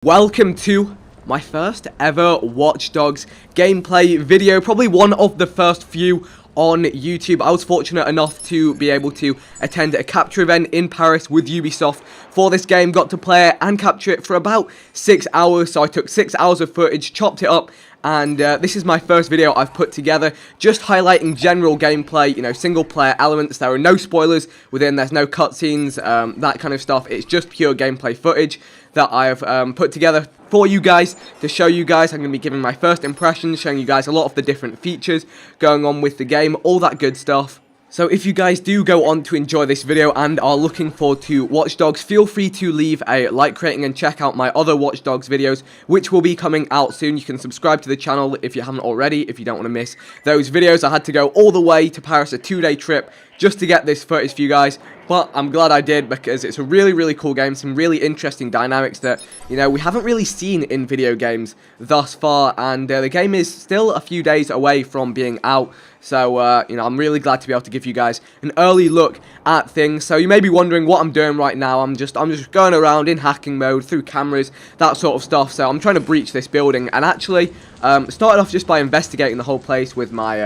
Welcome to my first ever Watch Dogs gameplay video, probably one of the first few on YouTube. I was fortunate enough to be able to attend a capture event in Paris with Ubisoft for this game, got to play it and capture it for about 6 hours, so I took 6 hours of footage, chopped it up, and this is my first video I've put together, just highlighting general gameplay, you know, single player elements. There are no spoilers within, there's no cutscenes, that kind of stuff. It's just pure gameplay footage that I've put together for you guys to show you guys. I'm going to be giving my first impressions, showing you guys a lot of the different features going on with the game, all that good stuff. So if you guys do go on to enjoy this video and are looking forward to Watch Dogs, feel free to leave a like rating and check out my other Watch Dogs videos, which will be coming out soon. You can subscribe to the channel if you haven't already, if you don't want to miss those videos. I had to go all the way to Paris, a 2-day trip, just to get this footage for you guys, but I'm glad I did because it's a really cool game, some really interesting dynamics that, you know, we haven't really seen in video games thus far, and the game is still a few days away from being out, so, you know, I'm really glad to be able to give you guys an early look at things. So you may be wondering what I'm doing right now. I'm just going around in hacking mode, through cameras, that sort of stuff, so I'm trying to breach this building, and actually, started off just by investigating the whole place with my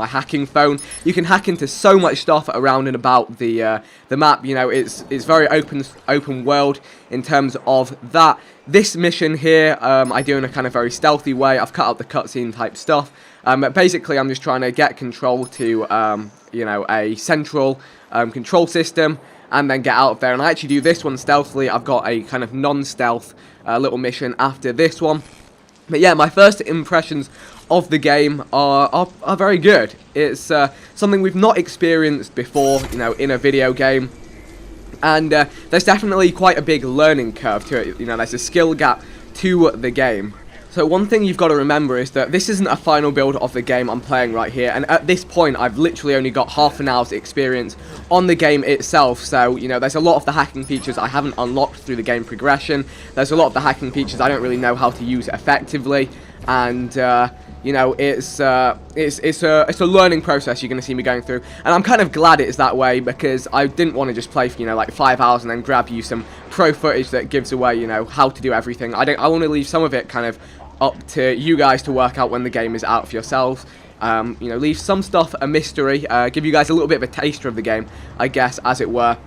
hacking phone. You can hack into so much stuff around and about the map. You know, it's very open world in terms of that. This mission here, I do in a kind of very stealthy way. I've cut out the cutscene type stuff. But basically, I'm just trying to get control to you know, a central control system, and then get out of there. And I actually do this one stealthily. I've got a kind of non-stealth little mission after this one. But yeah, my first impressions of the game are very good. It's something we've not experienced before, you know, in a video game. And there's definitely quite a big learning curve to it. You know, there's a skill gap to the game. So one thing you've got to remember is that this isn't a final build of the game I'm playing right here, and at this point I've literally only got half an hour's experience on the game itself. So, you know, there's a lot of the hacking features I haven't unlocked through the game progression. There's a lot of the hacking features I don't really know how to use effectively, and you know, it's a learning process you're going to see me going through, and I'm kind of glad it's that way, because I didn't want to just play for, you know, like 5 hours and then grab you some pro footage that gives away, you know, how to do everything. I want to leave some of it kind of up to you guys to work out when the game is out for yourselves. You know, leave some stuff a mystery, give you guys a little bit of a taster of the game, I guess, as it were.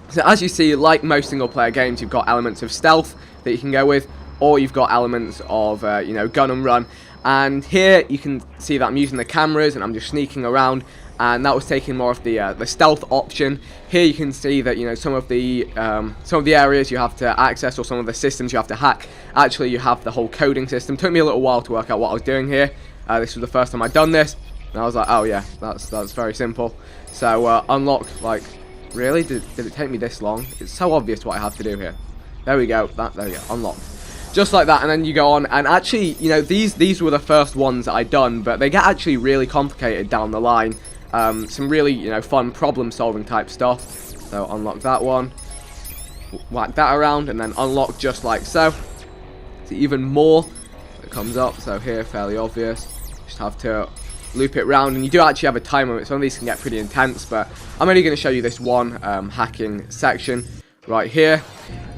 So as you see, like most single player games, you've got elements of stealth that you can go with, or you've got elements of, you know, gun and run. And here you can see that I'm using the cameras and I'm just sneaking around, and that was taking more of the stealth option. Here you can see that, you know, some of the areas you have to access, or some of the systems you have to hack. Actually, you have the whole coding system. Took me a little while to work out what I was doing here. This was the first time I'd done this, and I was like, oh yeah, that's very simple. So unlock, like, really? Did it take me this long? It's so obvious what I have to do here. There we go. There we go. Unlock. Just like that, and then you go on, and actually, you know, these were the first ones that I'd done, but they get actually really complicated down the line. Some really, you know, fun problem-solving type stuff. So unlock that one, whack that around, and then unlock just like so. See, even more that comes up. So here, fairly obvious. Just have to loop it round, and you do actually have a time limit. Some of these can get pretty intense, but I'm only going to show you this one hacking section right here.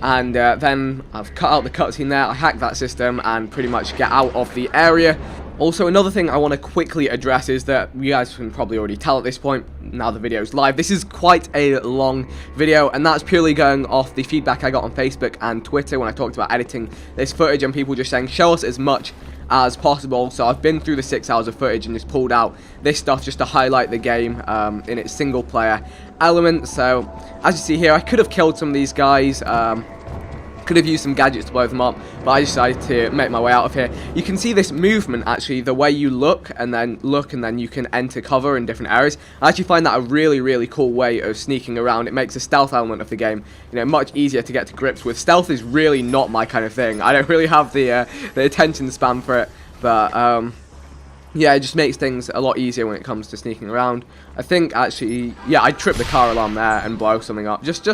And then I've cut out the cutscene there, I hacked that system, and pretty much get out of the area. Also, another thing I want to quickly address is that you guys can probably already tell at this point, now the video's live, this is quite a long video, and that's purely going off the feedback I got on Facebook and Twitter when I talked about editing this footage, and people just saying, show us as much as possible. So I've been through the 6 hours of footage and just pulled out this stuff just to highlight the game in its single player element. So as you see here, I could have killed some of these guys, could have used some gadgets to blow them up, but I decided to make my way out of here. You can see this movement, actually, the way you look and then you can enter cover in different areas. I actually find that a really cool way of sneaking around. It makes the stealth element of the game, you know, much easier to get to grips with. Stealth is really not my kind of thing. I don't really have the attention span for it, but yeah, it just makes things a lot easier when it comes to sneaking around. I think, actually, yeah, I trip the car alarm there and blow something up, just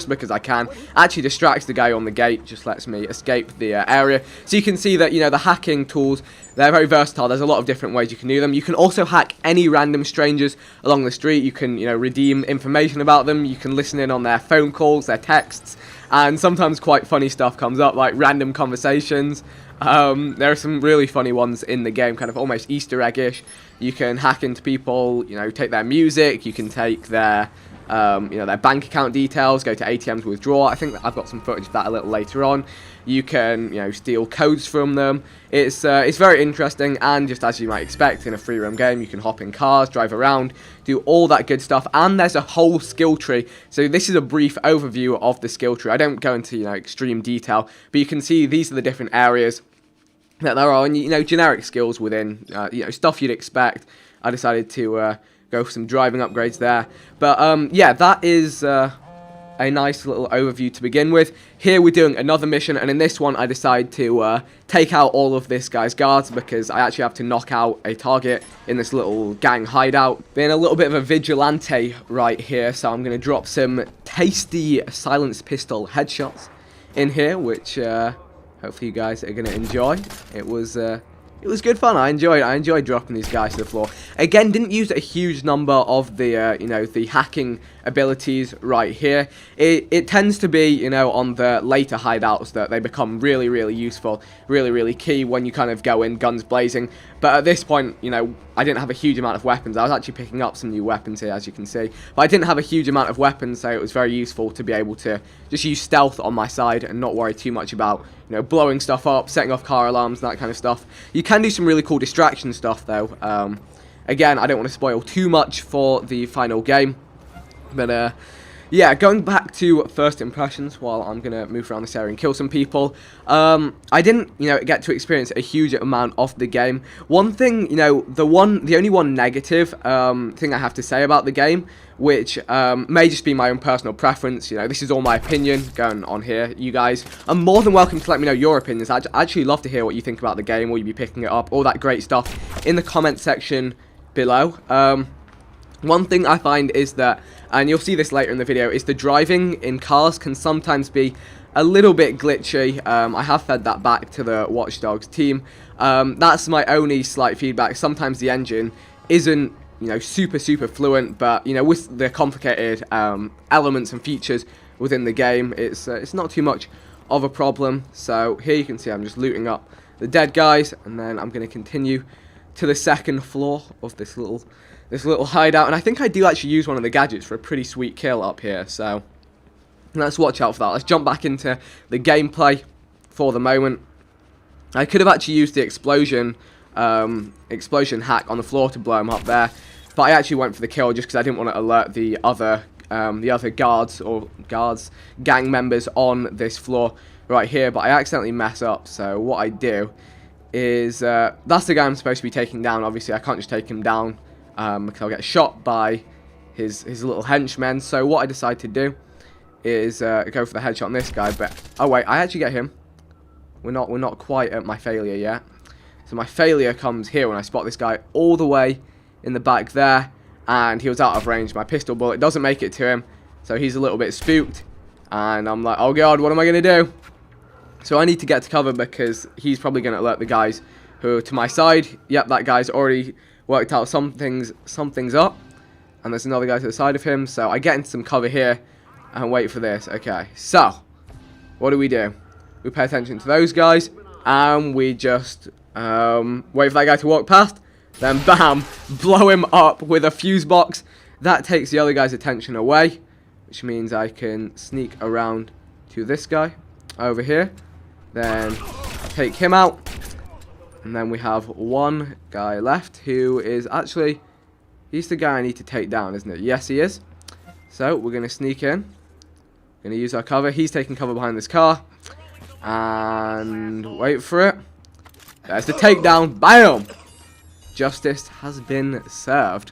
because I can. Actually distracts the guy on the gate, just lets me escape the area. So you can see that, you know, the hacking tools, they're very versatile. There's a lot of different ways you can do them. You can also hack any random strangers along the street. You can, you know, redeem information about them. You can listen in on their phone calls, their texts, and sometimes quite funny stuff comes up, like random conversations. There are some really funny ones in the game, kind of almost Easter egg-ish. You can hack into people, you know, take their music, you can take their, you know, their bank account details, go to ATMs to withdraw. I think I've got some footage of that a little later on. You can, you know, steal codes from them. It's very interesting, and just as you might expect in a free roam game, you can hop in cars, drive around, do all that good stuff, and there's a whole skill tree. So this is a brief overview of the skill tree. I don't go into, you know, extreme detail, but you can see these are the different areas that there are, and, you know, generic skills within, you know, stuff you'd expect. I decided to go for some driving upgrades there, but yeah, that is a nice little overview to begin with. Here we're doing another mission, and in this one I decide to take out all of this guy's guards, because I actually have to knock out a target in this little gang hideout. Being a little bit of a vigilante right here, so I'm going to drop some tasty silenced pistol headshots in here, which hopefully you guys are going to enjoy. It was good fun. I enjoyed dropping these guys to the floor. Again, didn't use a huge number of the, you know, the hacking abilities right here. It tends to be, you know, on the later hideouts that they become really, really useful, really, really key when you kind of go in guns blazing. But at this point, you know, I didn't have a huge amount of weapons. I was actually picking up some new weapons here, as you can see. But I didn't have a huge amount of weapons, so it was very useful to be able to just use stealth on my side and not worry too much about, you know, blowing stuff up, setting off car alarms, that kind of stuff. You can do some really cool distraction stuff, though. Again, I don't want to spoil too much for the final game. But, yeah, going back to first impressions while I'm going to move around this area and kill some people. I didn't, you know, get to experience a huge amount of the game. One thing, you know, the only one negative thing I have to say about the game, which may just be my own personal preference, you know, this is all my opinion going on here. You guys are more than welcome to let me know your opinions. I'd actually love to hear what you think about the game. Will you be picking it up? All that great stuff in the comment section below. One thing I find is that, and you'll see this later in the video, is the driving in cars can sometimes be a little bit glitchy. I have fed that back to the Watch Dogs team. That's my only slight feedback. Sometimes the engine isn't, you know, super fluent, but, you know, with the complicated elements and features within the game, it's not too much of a problem. So here you can see I'm just looting up the dead guys, and then I'm going to continue to the second floor of this little hideout, and I think I do actually use one of the gadgets for a pretty sweet kill up here, so let's watch out for that. Let's jump back into the gameplay for the moment. I could have actually used the explosion hack on the floor to blow him up there, but I actually went for the kill just because I didn't want to alert the other gang members on this floor right here, but I accidentally mess up. So what I do is, that's the guy I'm supposed to be taking down. Obviously I can't just take him down because I'll get shot by his little henchmen. So what I decide to do is go for the headshot on this guy, but oh wait, I actually get him. We're not quite at my failure yet. So my failure comes here when I spot this guy all the way in the back there, and he was out of range. My pistol bullet doesn't make it to him, so he's a little bit spooked, and I'm like, oh god, what am I gonna do? So I need to get to cover because he's probably gonna alert the guys who are to my side. Yep, that guy's already worked out something's up, and there's another guy to the side of him. So I get into some cover here and wait for this. Okay, so what do? We pay attention to those guys, and we just wait for that guy to walk past, then bam, blow him up with a fuse box. That takes the other guy's attention away, which means I can sneak around to this guy over here, then take him out. And then we have one guy left who is actually, he's the guy I need to take down, isn't it? Yes, he is. So we're going to sneak in. Going to use our cover. He's taking cover behind this car. And wait for it. There's the takedown. Bam! Justice has been served.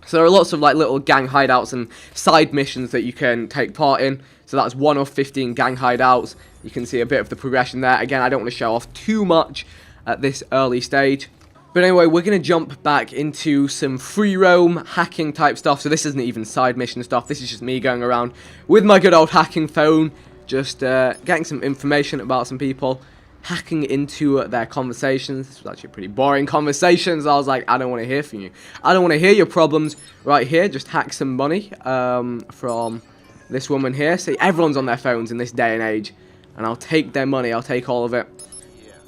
So there are lots of like little gang hideouts and side missions that you can take part in. So that's 1 of 15 gang hideouts. You can see a bit of the progression there. Again, I don't want to show off too much at this early stage. But anyway, we're going to jump back into some free roam hacking type stuff. So this isn't even side mission stuff. This is just me going around with my good old hacking phone, just getting some information about some people, hacking into their conversations. This was actually pretty boring conversations. I was like, I don't want to hear from you. I don't want to hear your problems right here. Just hack some money from this woman here. See, everyone's on their phones in this day and age. And I'll take their money. I'll take all of it.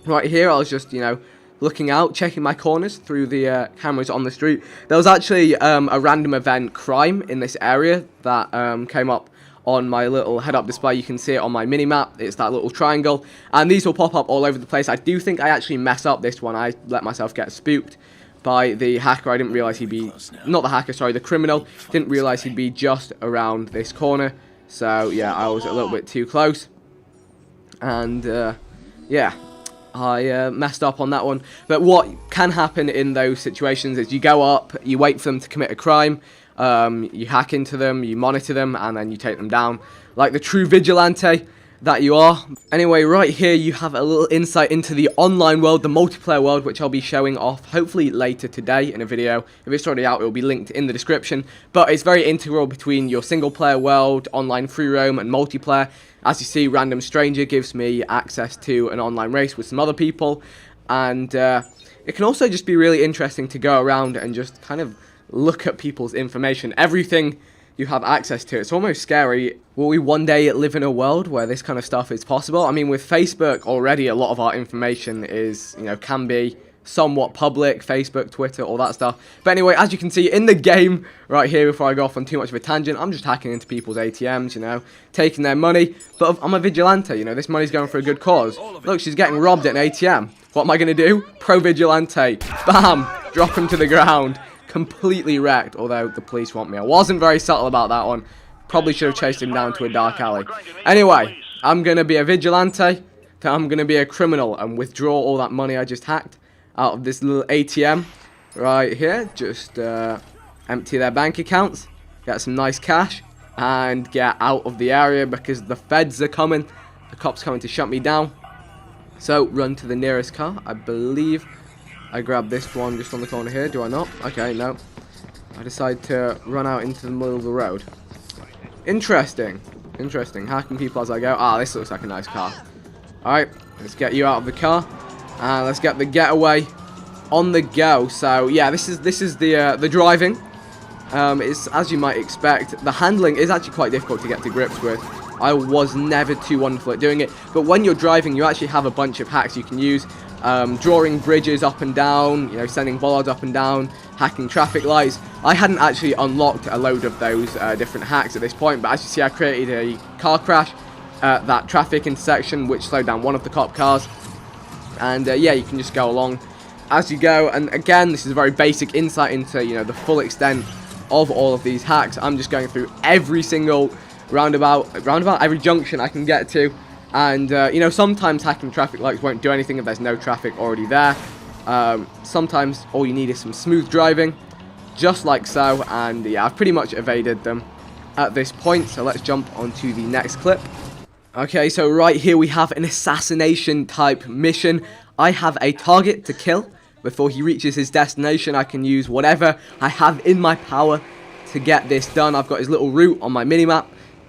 Right here, I was just, you know, looking out, checking my corners through the cameras on the street. There was actually a random event crime in this area that came up on my little head-up display. You can see it on my mini-map. It's that little triangle. And these will pop up all over the place. I do think I actually mess up this one. I let myself get spooked by the hacker. I didn't realize he'd be, not the hacker, sorry, the criminal. Didn't realize he'd be just around this corner. So, yeah, I was a little bit too close. And, yeah, I messed up on that one. But what can happen in those situations is you go up, you wait for them to commit a crime, you hack into them, you monitor them, and then you take them down like the true vigilante that you are. Anyway, right here you have a little insight into the online world, the multiplayer world, which I'll be showing off hopefully later today in a video. If it's already out, it will be linked in the description. But it's very integral between your single player world, online free roam, and multiplayer. As you see, Random Stranger gives me access to an online race with some other people, and it can also just be really interesting to go around and just kind of look at people's information. Everything you have access to. It's almost scary. Will we one day live in a world where this kind of stuff is possible? I mean, with Facebook already, a lot of our information is, you know, can be somewhat public. Facebook, Twitter, all that stuff. But anyway, as you can see in the game right here, before I go off on too much of a tangent, I'm just hacking into people's ATMs, you know, taking their money. But I'm a vigilante, you know, this money's going for a good cause. Look, she's getting robbed at an ATM. What am I going to do? Pro vigilante. Bam! Drop him to the ground. Completely wrecked, although the police want me. I wasn't very subtle about that one. Probably should have chased him down to a dark alley. Anyway, I'm going to be a vigilante. I'm going to be a criminal and withdraw all that money I just hacked out of this little ATM right here. Just empty their bank accounts, get some nice cash, and get out of the area because the feds are coming. The cops coming to shut me down. So run to the nearest car. I believe I grab this one just on the corner here. Do I not? Okay, no. I decide to run out into the middle of the road. Interesting. Interesting. Hacking people as I go. Ah, this looks like a nice car. Alright, let's get you out of the car. And let's get the getaway on the go. So, yeah, this is the driving. It's, as you might expect, the handling is actually quite difficult to get to grips with. I was never too wonderful at doing it. But when you're driving, you actually have a bunch of hacks you can use. Drawing bridges up and down, you know, sending bollards up and down, hacking traffic lights. I hadn't actually unlocked a load of those different hacks at this point, but as you see, I created a car crash at that traffic intersection, which slowed down one of the cop cars. And yeah, you can just go along as you go. And again, this is a very basic insight into, you know, the full extent of all of these hacks. I'm just going through every single roundabout, every junction I can get to. And, you know, sometimes hacking traffic lights won't do anything if there's no traffic already there. Sometimes all you need is some smooth driving, just like so. And, yeah, I've pretty much evaded them at this point. So let's jump onto the next clip. Okay, so right here we have an assassination type mission. I have a target to kill. Before he reaches his destination, I can use whatever I have in my power to get this done. I've got his little route on my minimap,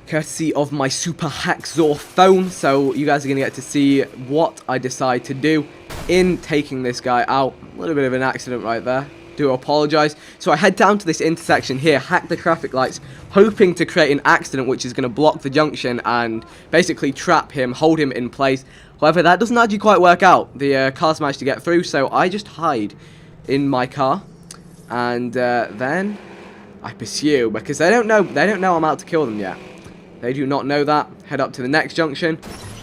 courtesy of my Super Hacksaw phone, so you guys are going to get to see what I decide to do in taking this guy out. A little bit of an accident right there. Do apologize. So I head down to this intersection here, hack the traffic lights, hoping to create an accident which is going to block the junction and basically trap him, hold him in place. However, that doesn't actually quite work out. The cars managed to get through, so I just hide in my car, and then I pursue because they don't know I'm out to kill them yet. They do not know that. Head up to the next junction.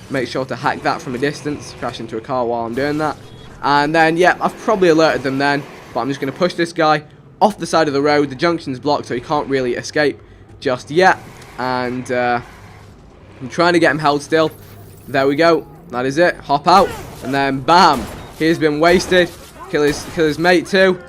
Make sure to hack that from a distance. Crash into a car while I'm doing that. And then, yeah, I've probably alerted them then. But I'm just going to push this guy off the side of the road. The junction's blocked, so he can't really escape just yet. And I'm trying to get him held still. There we go. That is it. Hop out. And then, bam. He's been wasted. Kill his mate too.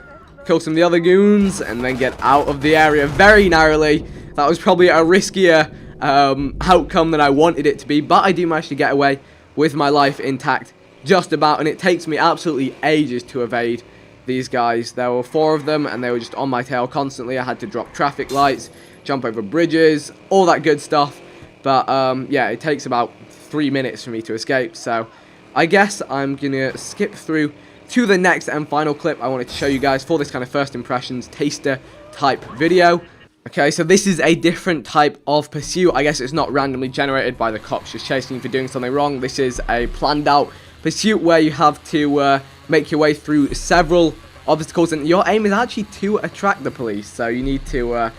Kill some of the other goons. And then get out of the area very narrowly. That was probably a riskier outcome than I wanted it to be, but I do manage to get away with my life intact just about, and it takes me absolutely ages to evade these guys. There were 4 of them and they were just on my tail constantly. I had to drop traffic lights, jump over bridges, all that good stuff, but yeah, it takes about 3 minutes for me to escape. So I guess I'm gonna skip through to the next and final clip I wanted to show you guys for this kind of first impressions taster type video. Okay, so this is a different type of pursuit. I guess it's not randomly generated by the cops just chasing you for doing something wrong. This is a planned out pursuit where you have to make your way through several obstacles, and your aim is actually to attract the police. So you need to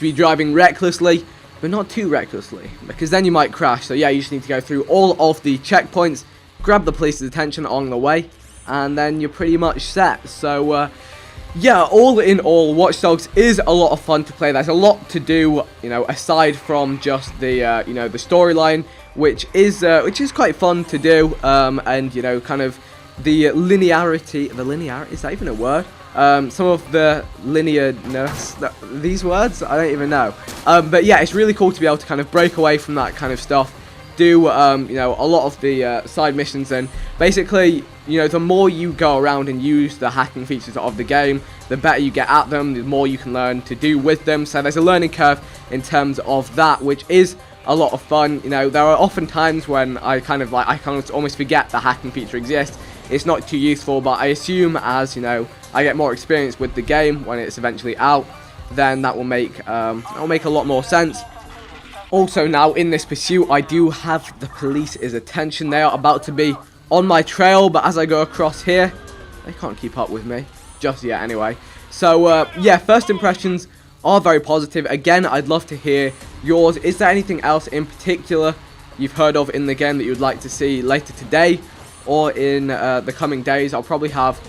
be driving recklessly, but not too recklessly, because then you might crash. So yeah, you just need to go through all of the checkpoints, grab the police's attention along the way, and then you're pretty much set. So yeah, all in all, Watch Dogs is a lot of fun to play. There's a lot to do, you know, aside from just the you know, the storyline, which is quite fun to do, and you know, kind of the linearity, is that even a word? Some of the linearness, these words, I don't even know. But yeah, it's really cool to be able to kind of break away from that kind of stuff, do you know, a lot of the side missions, and basically, you know, the more you go around and use the hacking features of the game, the better you get at them, the more you can learn to do with them. So there's a learning curve in terms of that, which is a lot of fun. You know, there are often times when I kind of almost forget the hacking feature exists. It's not too useful, but I assume as, you know, I get more experience with the game when it's eventually out, then that will make a lot more sense. Also, now in this pursuit, I do have the police's attention. They are about to be on my trail, but as I go across here, they can't keep up with me just yet anyway. So yeah, first impressions are very positive. Again, I'd love to hear yours. Is there anything else in particular you've heard of in the game that you'd like to see later today or in the coming days? I'll probably have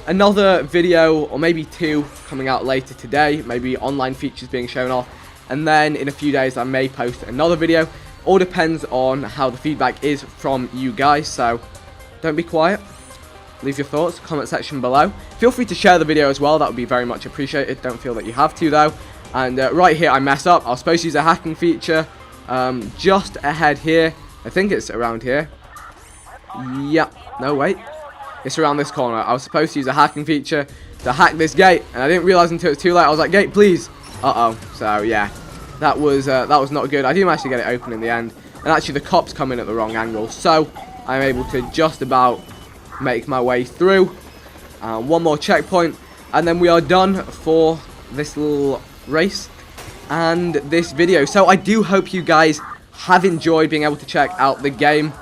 another video or maybe two coming out later today, maybe online features being shown off, and then in a few days I may post another video. All depends on how the feedback is from you guys, so don't be quiet. Leave your thoughts, comment section below. Feel free to share the video as well, that would be very much appreciated. Don't feel that you have to though. And right here I mess up. I was supposed to use a hacking feature just ahead here. I think it's around here. Yep, no wait. It's around this corner. I was supposed to use a hacking feature to hack this gate, and I didn't realize until it's too late. I was like, gate please. Uh-oh. So yeah, that was not good. I do manage to get it open in the end. And actually the cops come in at the wrong angle. So I'm able to just about make my way through. One more checkpoint, and then we are done for this little race and this video. So I do hope you guys have enjoyed being able to check out the game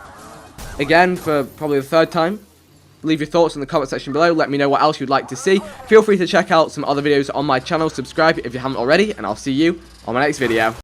again for probably the third time. Leave your thoughts in the comment section below. Let me know what else you'd like to see. Feel free to check out some other videos on my channel. Subscribe if you haven't already, and I'll see you on my next video.